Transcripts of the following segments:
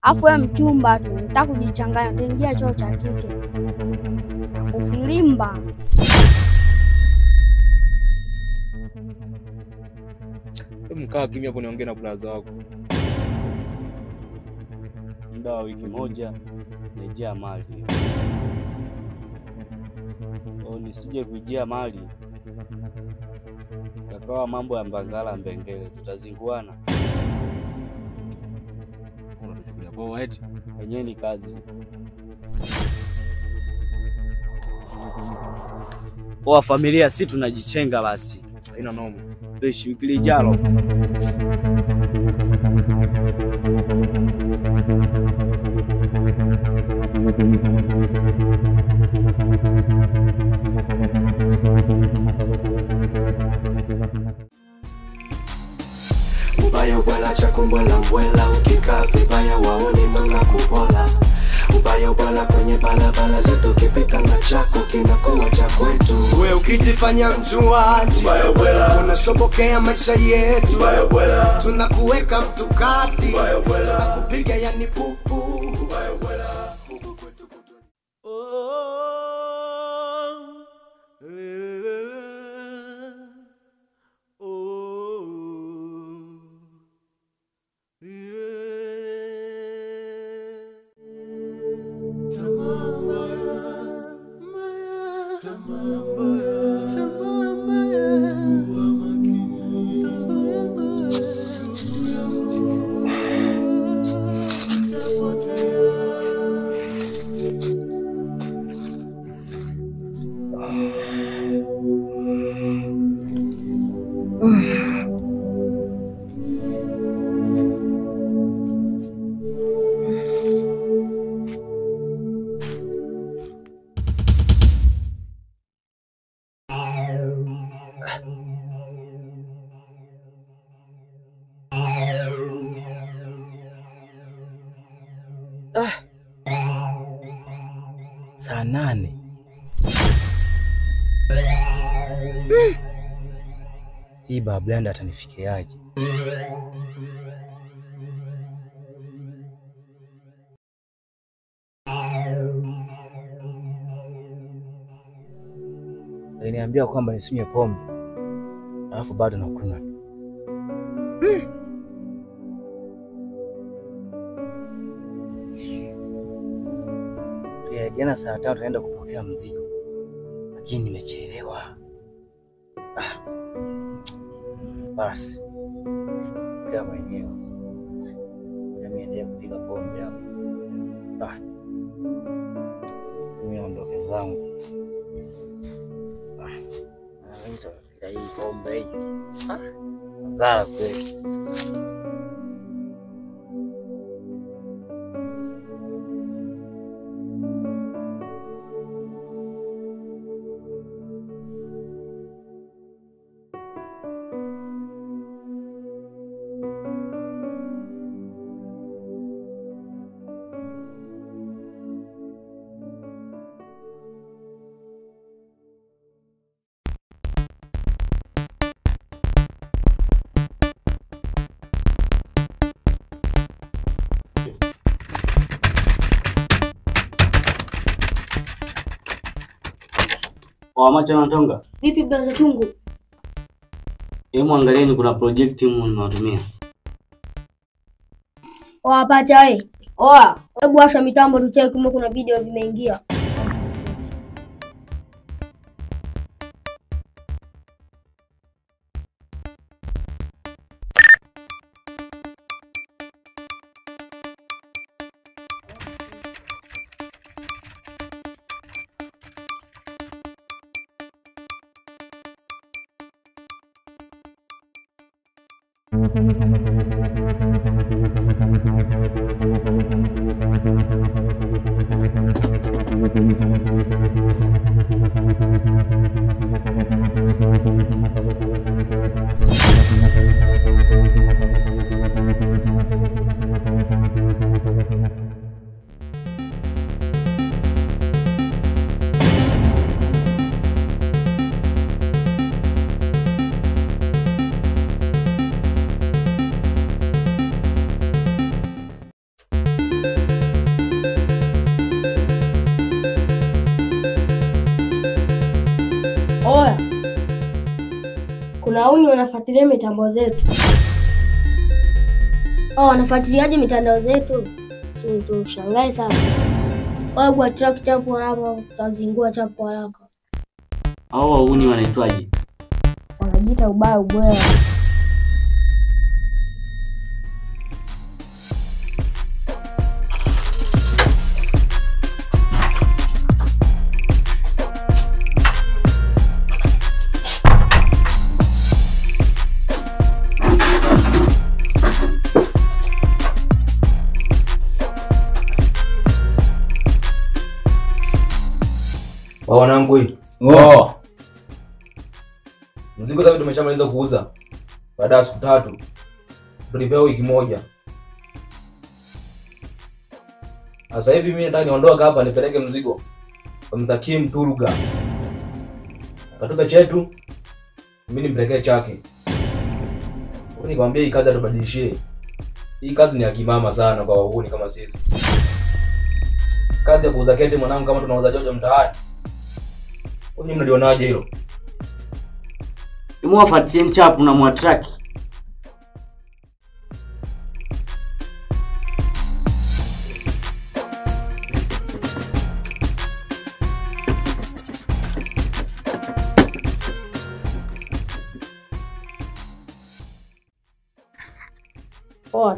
Afu wewe mchumba tu, nataka kujichanganya, utaingia choo cha kike. Ufilimba. Mkaa kimya hapo niongee na brother wako. Muda wa wiki moja najia mali. Nisije kujia mali. Yakawa mambo ya mbangala mbengele, tutazinguana. Unafikiria poa eti? Yenyewe ni kazi. Wa familia si tunajichenga basi. Haina noma. Tuishi wiki lijalo. Ubaya ubala chakumbwela mbwela, ukikaa vibaya waoni manga kupola. Ubaya ubala kwenye balabala zetu, kipita na chako kinakuwa cha kwetu. We ukijifanya mjuaji, unashobokea maisha yetu. Tunakuweka mtukati, tunakupiga yani pupu. Saa 8. Si Blanda atanifikiaje? Aliniambia kwamba nisinywe pombe, alafu bado nakunywa. Jana saa 3 naenda kupokea mzigo, lakini nimechelewa. Basi kama mwenyewe nimeendea kupiga pombe hapo. Mimi naondoka zangu. Ndio hii pombe hii. Zara kweli. Macha natonga. Vipi blaza chungu? Hebu angalieni kuna project mnatumia. Pacha wewe. Hebu washa mitambo tucheke kama kuna video vimeingia. kuna uni wanafuatilia mitambo zetu. Wanafuatiliaje mitandao zetu? Si tushangae sana. Kwa track chapu hapo tutazingua chapu haraka. Hao wauni wanaitwaje? Wanajiita ubaya ubwela. Wanangu hii. Mzigo sasa tumeshamaliza kuuza. Baada ya siku 3. Tulipewa wiki moja. Sasa hivi mimi nataka niondoke hapa nipeleke mzigo kwa Mtakim Turuga. Akatupe chetu. Mimi nimpelekee chake. Nikwambia hii kazi atubadilishie. Hii kazi ni ya kimama sana kwa wahuni kama sisi. Kazi ya kuuza kete mwanangu kama tunauza jojo mtaani. Wewe mnalionaje hilo? Muwafuatie chapu na muatraki.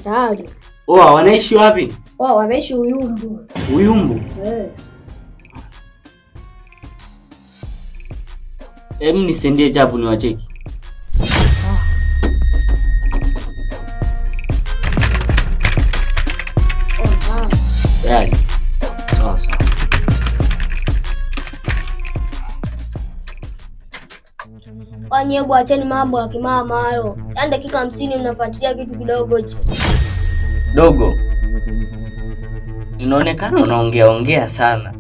Tayari. Wanaishi wapi? Wanaishi Uyumbu. Uyumbu? Nisendie chapu ni wacheki. Sawa. Hebu acheni mambo ya kimama hayo. Yaani dakika 50 mnafuatilia kitu kidogo hicho. Dogo. Inaonekana unaongea sana.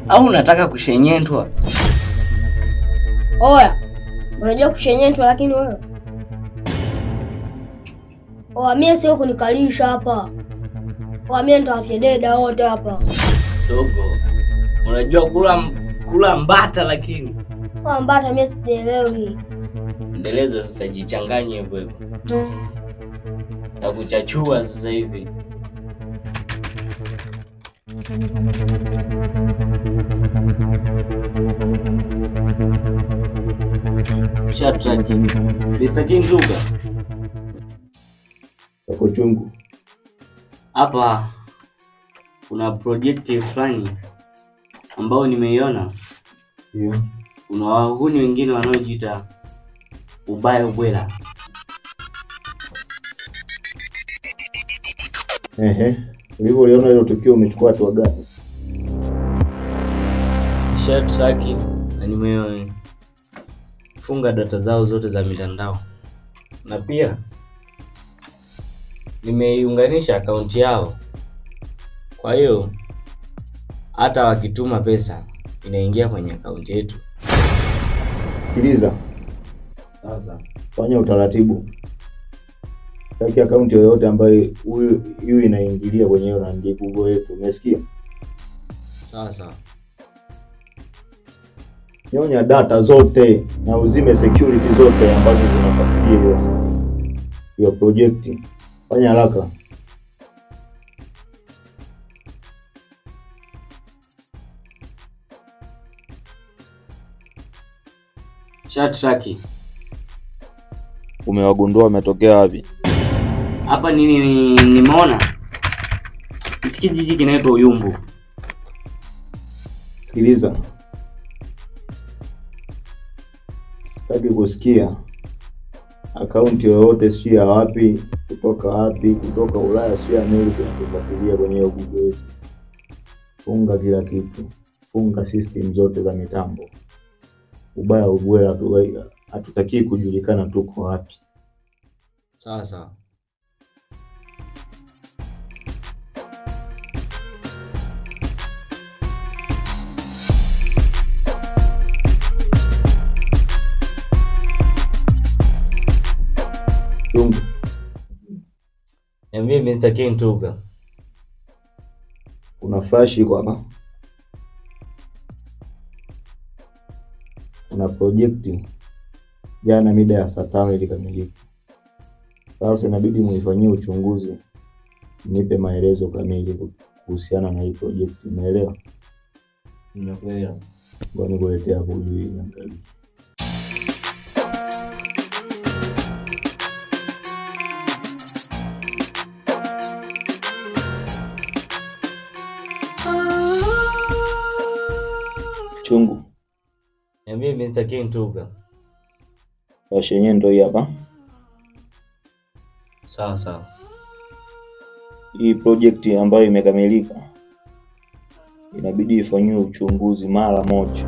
Au unataka kushenyentwa? Unajua kushenyentwa lakini wewe. Mimi sio kunikalisha hapa. Mimi nitawafia deda wote hapa. Dogo. Unajua kula mbata lakini. Mbata mimi sielewi. Endeleza sasa, jichanganye hivyo. Takuchachua sasa hivi. Shatraki. Mr. King Turuga. Kwa chungu. Hapa kuna project fulani ambao nimeiona. Ndio. Kuna wahuni wengine wanaojiita ubaya ubwela. Hivyo uliona hilo tukio umechukua hatua gani? Shatraki na nimefunga data zao zote za mitandao. Na pia nimeiunganisha akaunti yao. Kwa hiyo hata wakituma pesa inaingia kwenye akaunti yetu. Sikiliza. Sasa fanya utaratibu. Taki akaunti yoyote ambayo huyu inaingilia kwenye hiyo ndiko yetu. Umesikia? Sawa. Nyonya data zote na uzime security zote ambazo zinafuatilia hiyo project. Fanya haraka. Shatraki. Umewagundua wametokea wapi? Hapa nimeona kijiji kinaitwa Uyumbu. Sikiliza. Sitaki kusikia akaunti yoyote sio ya wapi, kutoka Ulaya sio Amerika kufuatilia kwenye Google. Funga kila kitu. Funga system zote za mitambo. Ubaya ubwela hatutaki kujulikana tuko wapi. Sawa. Chungu. Niambie Mr. King Turuga. Kuna flash iko hapa. Kuna project jana mida ya saa 5 ilikamilika. Sasa inabidi muifanyie uchunguzi, nipe maelezo kamili kuhusiana na hii project, umeelewa? Nimekuelewa. Ngoja nikuletea hapo juu angalia. Chungu. Niambie Mr. King Tuga. Washa yenyewe ndio hii hapa. Sawa sawa. Hii project ambayo imekamilika inabidi ifanywe uchunguzi mara moja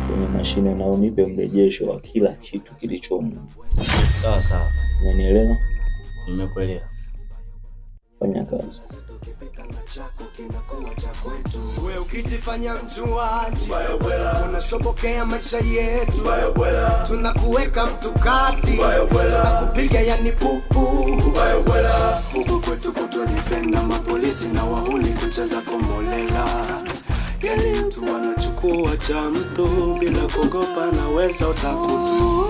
kwenye mashine na unipe mrejesho wa kila kitu kilichomo. Sawa sawa. Umenielewa? Nimekuelewa. Fanya kazi. Wewe ukijifanya mjuaji, unashobokea maisha yetu, tunakuweka mtu kati, tunakupiga yani pupu. Huku kwetu kutwa defend na mapolisi na wahuni kucheza komolela. Yani mtu anachukua cha mtu bila kuogopa, naweza utakutu.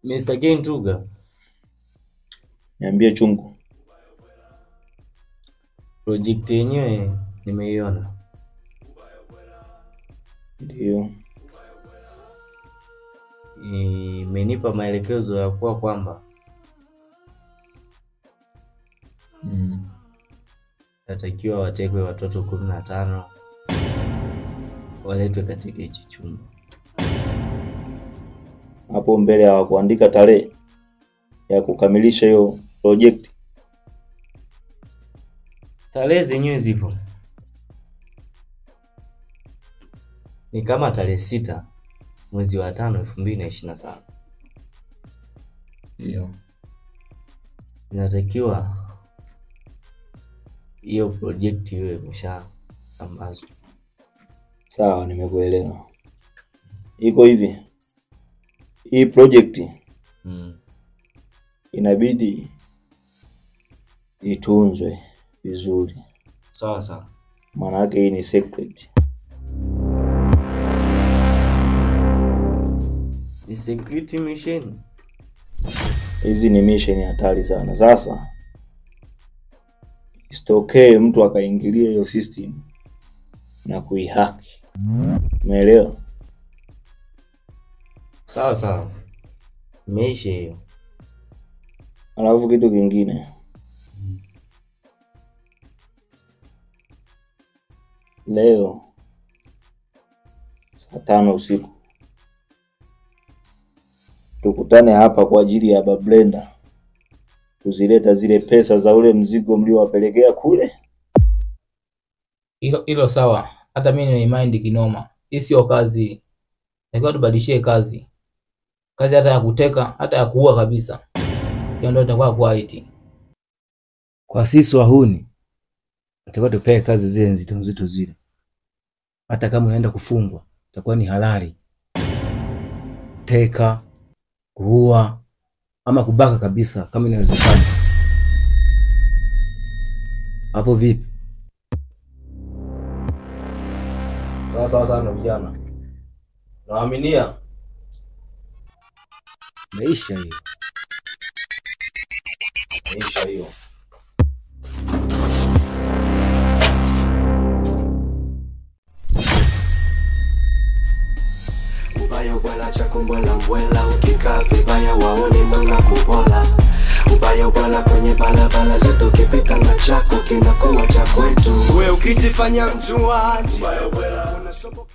Mr. King Tuga. Niambie Chungu. Project yenyewe nimeiona. Ndio. Imenipa maelekezo ya kwamba natakiwa watekwe watoto 15 waletwe katika hichi chumba. Hapo mbele hawakuandika tarehe ya kukamilisha hiyo project? Tarehe zenyewe zipo. Ni kama tarehe 6 mwezi wa 5 2025. Ndio. Inatakiwa hiyo project iwe imeshasambazwa. Sawa, nimekuelewa. Iko hivi. Hii project inabidi itunzwe vizuri. Sawa sawa. Maana yake hii ni secret. Ni secret mission. Hizi ni mission hatari sana. Sasa isitokee mtu akaingilia hiyo system na kuihack. Umeelewa? Sawa sawa. Imeisha hiyo. Alafu kitu kingine. Leo saa 5 usiku tukutane hapa kwa ajili ya Bablenda kuzileta zile pesa za ule mzigo mliowapelekea kule. Hilo sawa. Hata mimi nimemind kinoma. Hii sio kazi. Nataka tubadilishie kazi. Kazi hata ya kuteka, hata ya kuua kabisa. Hiyo ndio itakuwa quality. Kwa sisi wahuni nataka tupewe kazi zile nzito zile. Hata kama unaenda kufungwa, itakuwa ni halali. Teka, kuua ama kubaka kabisa kama inawezekana. Hapo vipi? Sawa sana vijana. Naaminia maisha hiyo. Maisha hiyo. Ubaya ubwela chakumbwela mbwela, ukikaa vibaya waoni mna kupola. Ubaya ubwela kwenye balabala zetu, kipita na chako kinakuwa cha kwetu. Wewe ukijifanya mjuaji, ubaya ubwela unashoboka.